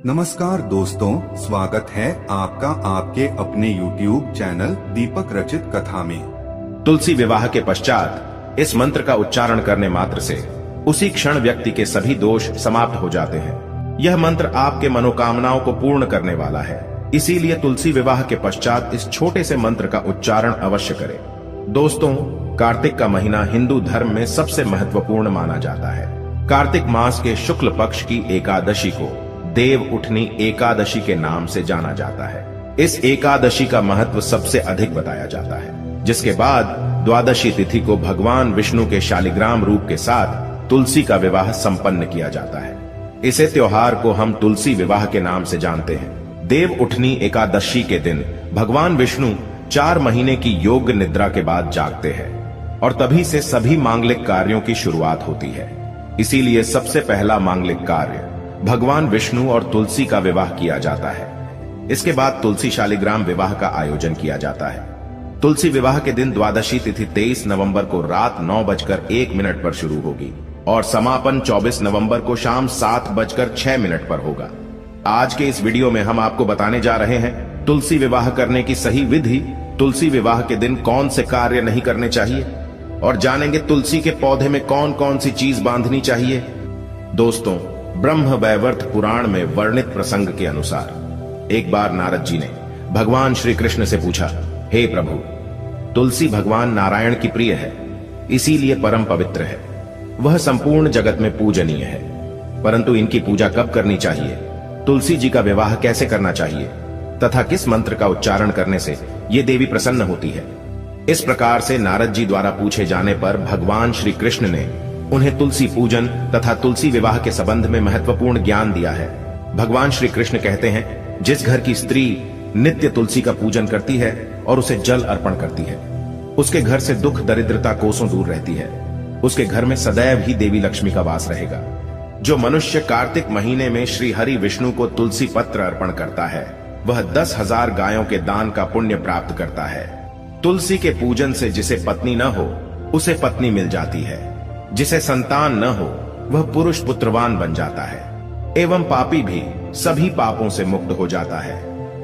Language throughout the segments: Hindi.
नमस्कार दोस्तों, स्वागत है आपका आपके अपने YouTube चैनल दीपक रचित कथा में। तुलसी विवाह के पश्चात इस मंत्र का उच्चारण करने मात्र से उसी क्षण व्यक्ति के सभी दोष समाप्त हो जाते हैं। यह मंत्र आपके मनोकामनाओं को पूर्ण करने वाला है, इसीलिए तुलसी विवाह के पश्चात इस छोटे से मंत्र का उच्चारण अवश्य करें। दोस्तों, कार्तिक का महीना हिंदू धर्म में सबसे महत्वपूर्ण माना जाता है। कार्तिक मास के शुक्ल पक्ष की एकादशी को देव उठनी एकादशी के नाम से जाना जाता है। इस एकादशी का महत्व सबसे अधिक बताया जाता है, जिसके बाद द्वादशी तिथि को भगवान विष्णु के शालिग्राम रूप के साथ तुलसी का विवाह संपन्न किया जाता है। इसे त्योहार को हम तुलसी विवाह के नाम से जानते हैं। देव उठनी एकादशी के दिन भगवान विष्णु 4 महीने की योग निद्रा के बाद जागते हैं और तभी से सभी मांगलिक कार्यों की शुरुआत होती है। इसीलिए सबसे पहला मांगलिक कार्य भगवान विष्णु और तुलसी का विवाह किया जाता है। इसके बाद तुलसी शालिग्राम विवाह का आयोजन किया जाता है। तुलसी विवाह के दिन द्वादशी तिथि 23 नवंबर को रात 9:01 पर शुरू होगी और समापन 24 नवंबर को शाम 7:06 पर होगा। आज के इस वीडियो में हम आपको बताने जा रहे हैं तुलसी विवाह करने की सही विधि, तुलसी विवाह के दिन कौन से कार्य नहीं करने चाहिए और जानेंगे तुलसी के पौधे में कौन कौन सी चीज बांधनी चाहिए। दोस्तों, ब्रह्म वैवर्त पुराण में वर्णित प्रसंग के अनुसार एक बार नारद जी ने भगवान श्री कृष्ण से पूछा, हे प्रभु, तुलसी भगवान नारायण की प्रिय है, इसीलिए परम पवित्र है। वह संपूर्ण जगत में पूजनीय है, परंतु इनकी पूजा कब करनी चाहिए, तुलसी जी का विवाह कैसे करना चाहिए तथा किस मंत्र का उच्चारण करने से ये देवी प्रसन्न होती है। इस प्रकार से नारद जी द्वारा पूछे जाने पर भगवान श्री कृष्ण ने उन्हें तुलसी पूजन तथा तुलसी विवाह के संबंध में महत्वपूर्ण ज्ञान दिया है। भगवान श्री कृष्ण कहते हैं, जिस घर की स्त्री नित्य तुलसी का पूजन करती है और उसे जल अर्पण करती है, उसके घर से दुख दरिद्रता कोसों दूर रहती है। उसके घर में सदैव ही देवी लक्ष्मी का वास रहेगा। जो मनुष्य कार्तिक महीने में श्री हरि विष्णु को तुलसी पत्र अर्पण करता है, वह 10,000 गायों के दान का पुण्य प्राप्त करता है। तुलसी के पूजन से जिसे पत्नी न हो उसे पत्नी मिल जाती है, जिसे संतान न हो वह पुरुष पुत्रवान बन जाता है एवं पापी भी सभी पापों से मुक्त हो जाता है।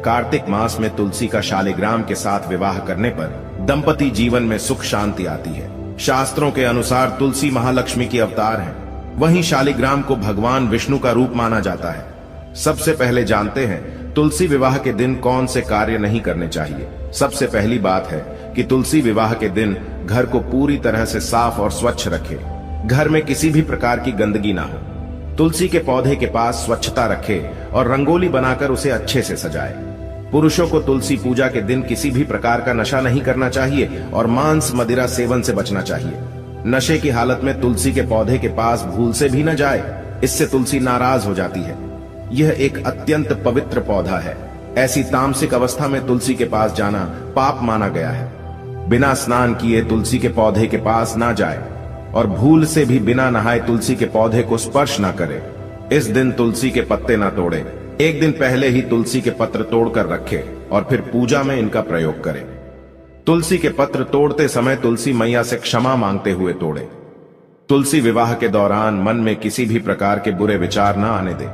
कार्तिक मास में तुलसी का शालिग्राम के साथ विवाह करने पर दंपति जीवन में सुख शांति आती है। शास्त्रों के अनुसार तुलसी महालक्ष्मी की अवतार है, वहीं शालिग्राम को भगवान विष्णु का रूप माना जाता है। सबसे पहले जानते हैं तुलसी विवाह के दिन कौन से कार्य नहीं करने चाहिए। सबसे पहली बात है कि तुलसी विवाह के दिन घर को पूरी तरह से साफ और स्वच्छ रखें। घर में किसी भी प्रकार की गंदगी ना हो। तुलसी के पौधे के पास स्वच्छता रखे और रंगोली बनाकर उसे अच्छे से सजाए। पुरुषों को तुलसी पूजा के दिन किसी भी प्रकार का नशा नहीं करना चाहिए और मांस मदिरा सेवन से बचना चाहिए। नशे की हालत में तुलसी के पौधे के पास भूल से भी न जाए, इससे तुलसी नाराज हो जाती है। यह एक अत्यंत पवित्र पौधा है। ऐसी तामसिक अवस्था में तुलसी के पास जाना पाप माना गया है। बिना स्नान किए तुलसी के पौधे के पास ना जाए और भूल से भी बिना नहाए तुलसी के पौधे को स्पर्श ना करे। इस दिन तुलसी के पत्ते ना तोड़े। एक दिन पहले ही तुलसी के पत्र तोड़कर रखे और फिर पूजा में इनका प्रयोग करें। तुलसी के पत्र तोड़ते समय तुलसी मैया से क्षमा मांगते हुए तोड़े। तुलसी विवाह के दौरान मन में किसी भी प्रकार के बुरे विचार न आने दे।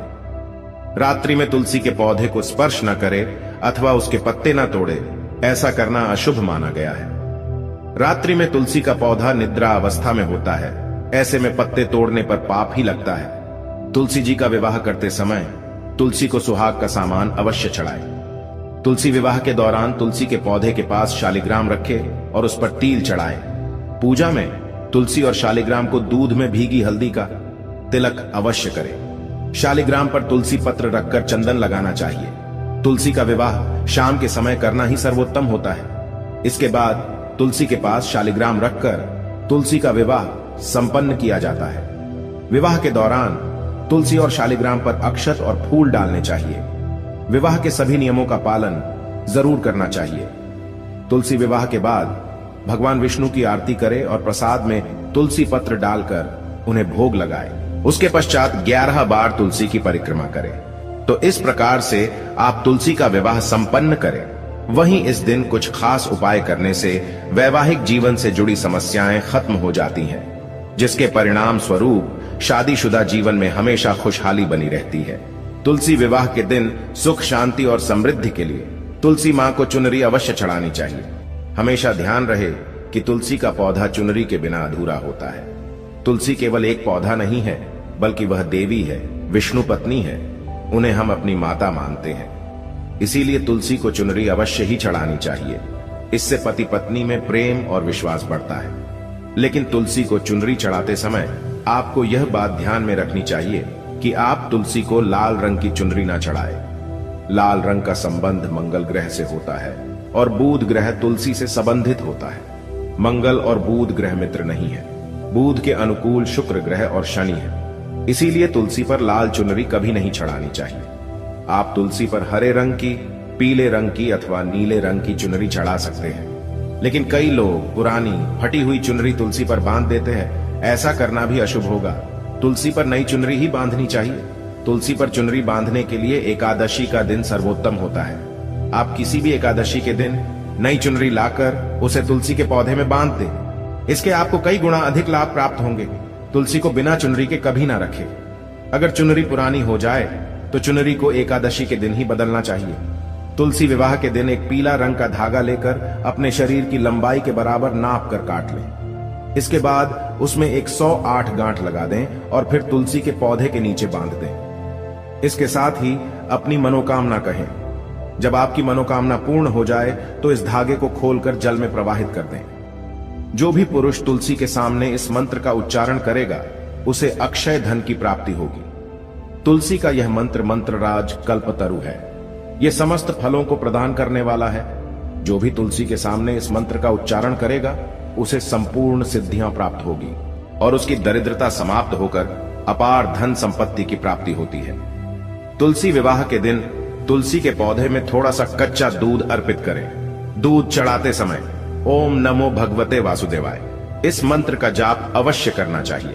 रात्रि में तुलसी के पौधे को स्पर्श न करे अथवा उसके पत्ते न तोड़े, ऐसा करना अशुभ माना गया है। रात्रि में तुलसी का पौधा निद्रा अवस्था में होता है, ऐसे में पत्ते तोड़ने पर पाप ही लगता है। तुलसी जी का विवाह करते समय तुलसी को सुहाग का सामान अवश्य चढ़ाए। तुलसी विवाह के दौरान तुलसी के पौधे के पास शालिग्राम रखे और उस पर तिल चढ़ाए। पूजा में तुलसी और शालिग्राम को दूध में भीगी हल्दी का तिलक अवश्य करें। शालिग्राम पर तुलसी पत्र रखकर चंदन लगाना चाहिए। तुलसी का विवाह शाम के समय करना ही सर्वोत्तम होता है। इसके बाद तुलसी के पास शालिग्राम रखकर तुलसी का विवाह संपन्न किया जाता है। विवाह के दौरान तुलसी और शालिग्राम पर अक्षत और फूल डालने चाहिए। विवाह के सभी नियमों का पालन जरूर करना चाहिए। तुलसी विवाह के बाद भगवान विष्णु की आरती करे और प्रसाद में तुलसी पत्र डालकर उन्हें भोग लगाए। उसके पश्चात 11 बार तुलसी की परिक्रमा करें। तो इस प्रकार से आप तुलसी का विवाह संपन्न करें। वहीं इस दिन कुछ खास उपाय करने से वैवाहिक जीवन से जुड़ी समस्याएं खत्म हो जाती हैं, जिसके परिणाम स्वरूप शादीशुदा जीवन में हमेशा खुशहाली बनी रहती है। तुलसी विवाह के दिन सुख, शांति और समृद्धि के लिए तुलसी मां को चुनरी अवश्य चढ़ानी चाहिए। हमेशा ध्यान रहे कि तुलसी का पौधा चुनरी के बिना अधूरा होता है। तुलसी केवल एक पौधा नहीं है, बल्कि वह देवी है, विष्णु पत्नी है। उन्हें हम अपनी माता मानते हैं। इसीलिए तुलसी को चुनरी अवश्य ही चढ़ानी चाहिए। इससे पति पत्नी में प्रेम और विश्वास बढ़ता है। लेकिन तुलसी को चुनरी चढ़ाते समय आपको यह बात ध्यान में रखनी चाहिए कि आप तुलसी को लाल रंग की चुनरी ना चढ़ाए। लाल रंग का संबंध मंगल ग्रह से होता है और बुध ग्रह तुलसी से संबंधित होता है। मंगल और बुध ग्रह मित्र नहीं है। बुध के अनुकूल शुक्र ग्रह और शनि है। इसीलिए तुलसी पर लाल चुनरी कभी नहीं चढ़ानी चाहिए। आप तुलसी पर हरे रंग की, पीले रंग की अथवा नीले रंग की चुनरी चढ़ा सकते हैं। लेकिन कई लोग पुरानी फटी हुई चुनरी तुलसी पर बांध देते हैं। ऐसा करना भी अशुभ होगा। तुलसी पर नई चुनरी ही बांधनी चाहिए। तुलसी पर चुनरी बांधने के लिए एकादशी का दिन सर्वोत्तम होता है। आप किसी भी एकादशी के दिन नई चुनरी लाकर उसे तुलसी के पौधे में बांध दें। इसके आपको कई गुना अधिक लाभ प्राप्त होंगे। तुलसी को बिना चुनरी के कभी ना रखें। अगर चुनरी पुरानी हो जाए तो चुनरी को एकादशी के दिन ही बदलना चाहिए। तुलसी विवाह के दिन एक पीला रंग का धागा लेकर अपने शरीर की लंबाई के बराबर नाप कर काट लें। इसके बाद उसमें 108 गांठ लगा दें और फिर तुलसी के पौधे के नीचे बांध दें। इसके साथ ही अपनी मनोकामना कहें। जब आपकी मनोकामना पूर्ण हो जाए तो इस धागे को खोलकर जल में प्रवाहित कर दें। जो भी पुरुष तुलसी के सामने इस मंत्र का उच्चारण करेगा उसे अक्षय धन की प्राप्ति होगी। तुलसी का यह मंत्र मंत्रराज कल्पतरु है। यह समस्त फलों को प्रदान करने वाला है। जो भी तुलसी के सामने इस मंत्र का उच्चारण करेगा उसे संपूर्ण सिद्धियां प्राप्त होगी और उसकी दरिद्रता समाप्त होकर अपार धन संपत्ति की प्राप्ति होती है। तुलसी विवाह के दिन तुलसी के पौधे में थोड़ा सा कच्चा दूध अर्पित करें। दूध चढ़ाते समय ओम नमो भगवते वासुदेवाय इस मंत्र का जाप अवश्य करना चाहिए।